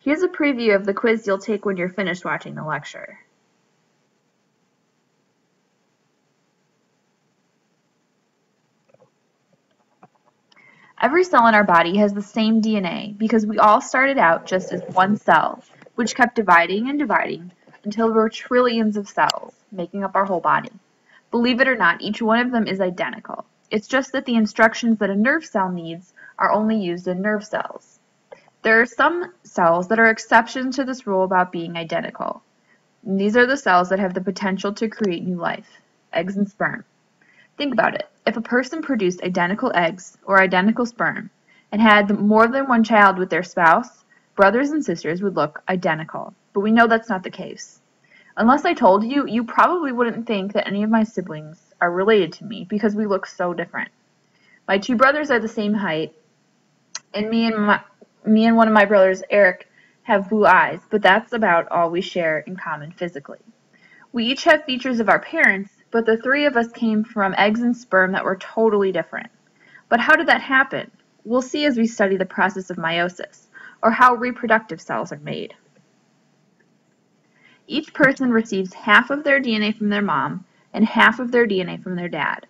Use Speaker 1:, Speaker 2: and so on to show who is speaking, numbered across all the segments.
Speaker 1: Here's a preview of the quiz you'll take when you're finished watching the lecture. Every cell in our body has the same DNA because we all started out just as one cell, which kept dividing and dividing until there were trillions of cells, making up our whole body. Believe it or not, each one of them is identical. It's just that the instructions that a nerve cell needs are only used in nerve cells. There are some cells that are exceptions to this rule about being identical. And these are the cells that have the potential to create new life, eggs and sperm. Think about it. If a person produced identical eggs or identical sperm and had more than one child with their spouse, brothers and sisters would look identical. But we know that's not the case. Unless I told you, you probably wouldn't think that any of my siblings are related to me because we look so different. My two brothers are the same height, and me and one of my brothers, Eric, have blue eyes, but that's about all we share in common physically. We each have features of our parents, but the three of us came from eggs and sperm that were totally different. But how did that happen? We'll see as we study the process of meiosis, or how reproductive cells are made. Each person receives half of their DNA from their mom and half of their DNA from their dad.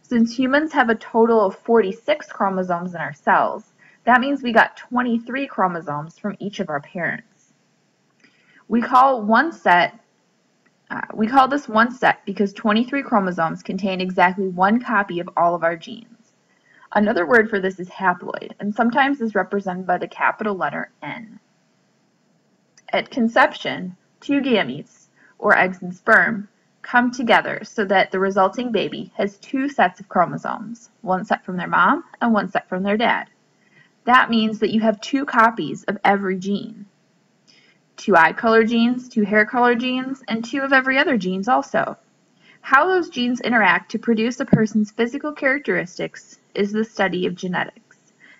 Speaker 1: Since humans have a total of 46 chromosomes in our cells, that means we got 23 chromosomes from each of our parents. We call this one set because 23 chromosomes contain exactly one copy of all of our genes. Another word for this is haploid, and sometimes is represented by the capital letter N. At conception, two gametes, or eggs and sperm, come together so that the resulting baby has two sets of chromosomes, one set from their mom and one set from their dad. That means that you have two copies of every gene. Two eye color genes, two hair color genes, and two of every other genes also. How those genes interact to produce a person's physical characteristics is the study of genetics,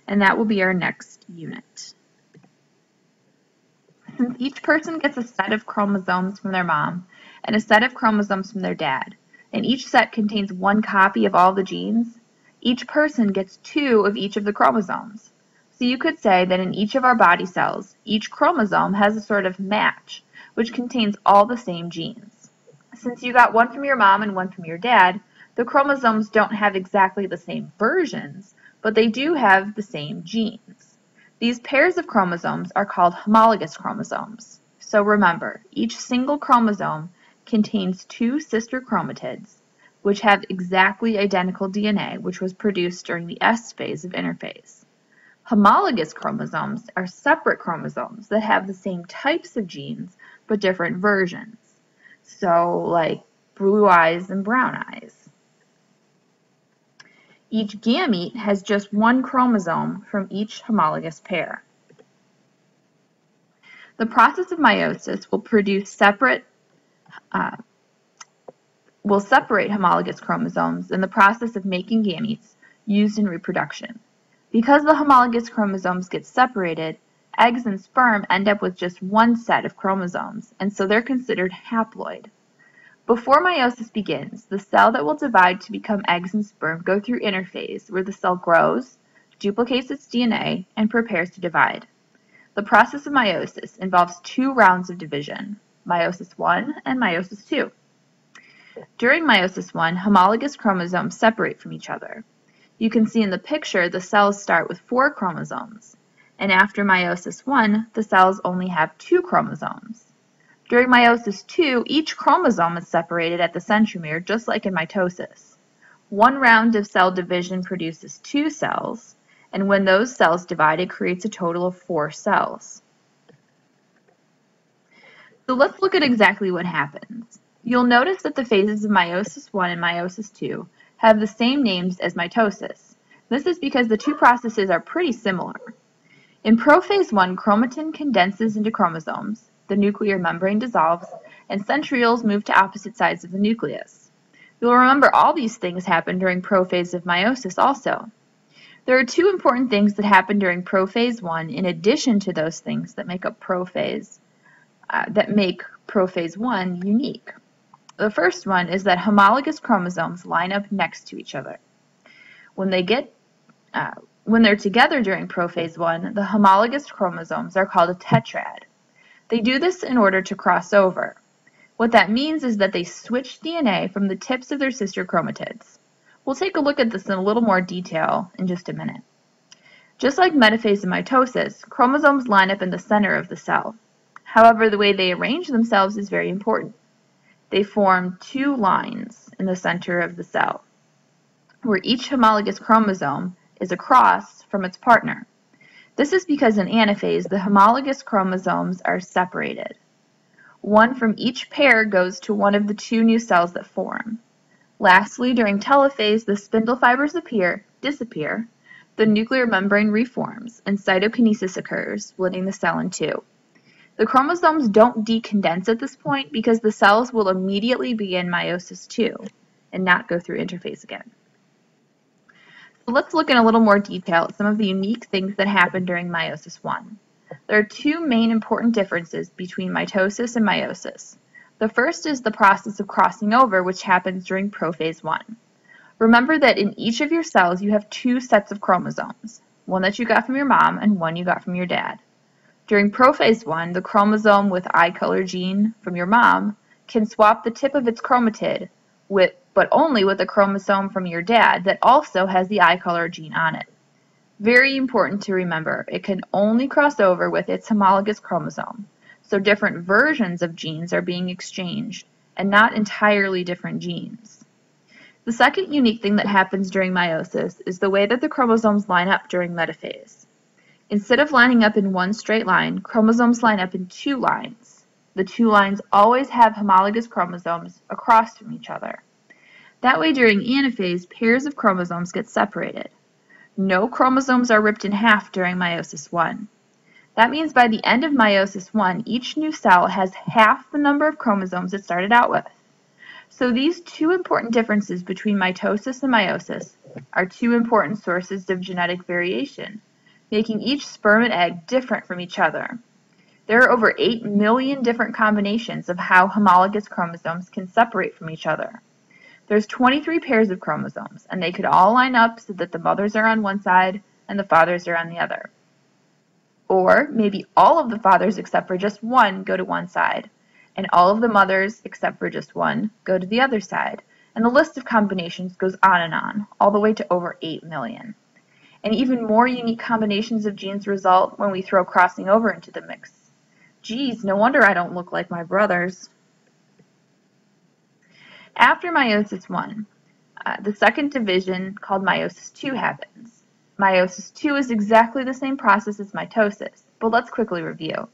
Speaker 1: and that will be our next unit. Since each person gets a set of chromosomes from their mom and a set of chromosomes from their dad, and each set contains one copy of all the genes, each person gets two of each of the chromosomes. So you could say that in each of our body cells, each chromosome has a sort of match, which contains all the same genes. Since you got one from your mom and one from your dad, the chromosomes don't have exactly the same versions, but they do have the same genes. These pairs of chromosomes are called homologous chromosomes. So remember, each single chromosome contains two sister chromatids, which have exactly identical DNA, which was produced during the S phase of interphase. Homologous chromosomes are separate chromosomes that have the same types of genes, but different versions. So, like blue eyes and brown eyes. Each gamete has just one chromosome from each homologous pair. The process of meiosis will separate homologous chromosomes in the process of making gametes used in reproduction. Because the homologous chromosomes get separated, eggs and sperm end up with just one set of chromosomes, and so they're considered haploid. Before meiosis begins, the cell that will divide to become eggs and sperm go through interphase, where the cell grows, duplicates its DNA, and prepares to divide. The process of meiosis involves two rounds of division, meiosis 1 and meiosis 2. During meiosis 1, homologous chromosomes separate from each other. You can see in the picture the cells start with 4 chromosomes, and after meiosis 1, the cells only have 2 chromosomes. During meiosis 2, each chromosome is separated at the centromere, just like in mitosis. One round of cell division produces 2 cells, and when those cells divide, it creates a total of 4 cells. So let's look at exactly what happens. You'll notice that the phases of meiosis 1 and meiosis 2 have the same names as mitosis. This is because the two processes are pretty similar. In prophase 1, chromatin condenses into chromosomes, the nuclear membrane dissolves, and centrioles move to opposite sides of the nucleus. You'll remember all these things happen during prophase of meiosis also. There are two important things that happen during prophase 1 in addition to those things that make prophase 1 unique. The first one is that homologous chromosomes line up next to each other. When they get When they're together during prophase 1, the homologous chromosomes are called a tetrad. They do this in order to cross over. What that means is that they switch DNA from the tips of their sister chromatids. We'll take a look at this in a little more detail in just a minute. Just like metaphase and mitosis, chromosomes line up in the center of the cell. However, the way they arrange themselves is very important. They form two lines in the center of the cell, where each homologous chromosome is across from its partner. This is because in anaphase, the homologous chromosomes are separated. One from each pair goes to one of the two new cells that form. Lastly, during telophase, the spindle fibers disappear, the nuclear membrane reforms, and cytokinesis occurs, splitting the cell in two. The chromosomes don't decondense at this point because the cells will immediately begin meiosis II and not go through interphase again. So let's look in a little more detail at some of the unique things that happen during meiosis I. There are two main important differences between mitosis and meiosis. The first is the process of crossing over, which happens during prophase I. Remember that in each of your cells you have two sets of chromosomes, one that you got from your mom and one you got from your dad. During prophase I, the chromosome with eye color gene from your mom can swap the tip of its chromatid but only with a chromosome from your dad that also has the eye color gene on it. Very important to remember, it can only cross over with its homologous chromosome, so different versions of genes are being exchanged, and not entirely different genes. The second unique thing that happens during meiosis is the way that the chromosomes line up during metaphase. Instead of lining up in one straight line, chromosomes line up in two lines. The two lines always have homologous chromosomes across from each other. That way, during anaphase, pairs of chromosomes get separated. No chromosomes are ripped in half during meiosis I. That means by the end of meiosis I, each new cell has half the number of chromosomes it started out with. So these two important differences between mitosis and meiosis are two important sources of genetic variation, making each sperm and egg different from each other. There are over 8 million different combinations of how homologous chromosomes can separate from each other. There's 23 pairs of chromosomes, and they could all line up so that the mothers are on one side and the fathers are on the other. Or maybe all of the fathers except for just one go to one side, and all of the mothers except for just one go to the other side, and the list of combinations goes on, all the way to over 8 million. And even more unique combinations of genes result when we throw crossing over into the mix. Geez, no wonder I don't look like my brothers. After meiosis I, the second division, called meiosis II, happens. Meiosis II is exactly the same process as mitosis, but let's quickly review.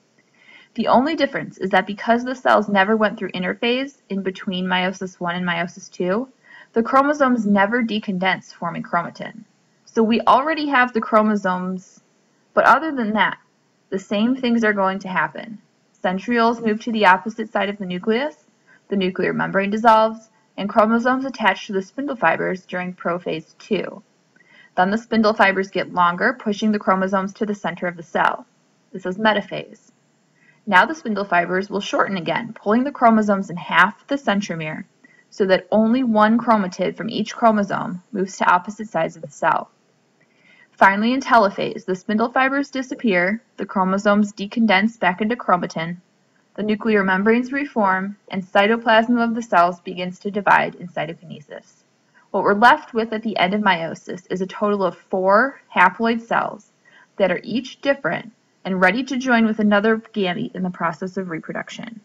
Speaker 1: The only difference is that because the cells never went through interphase in between meiosis I and meiosis II, the chromosomes never decondense, forming chromatin. So we already have the chromosomes, but other than that, the same things are going to happen. Centrioles move to the opposite side of the nuclear membrane dissolves, and chromosomes attach to the spindle fibers during prophase II. Then the spindle fibers get longer, pushing the chromosomes to the center of the cell. This is metaphase. Now the spindle fibers will shorten again, pulling the chromosomes in half the centromere, so that only one chromatid from each chromosome moves to opposite sides of the cell. Finally, in telophase, the spindle fibers disappear, the chromosomes decondense back into chromatin, the nuclear membranes reform, and cytoplasm of the cells begins to divide in cytokinesis. What we're left with at the end of meiosis is a total of 4 haploid cells that are each different and ready to join with another gamete in the process of reproduction.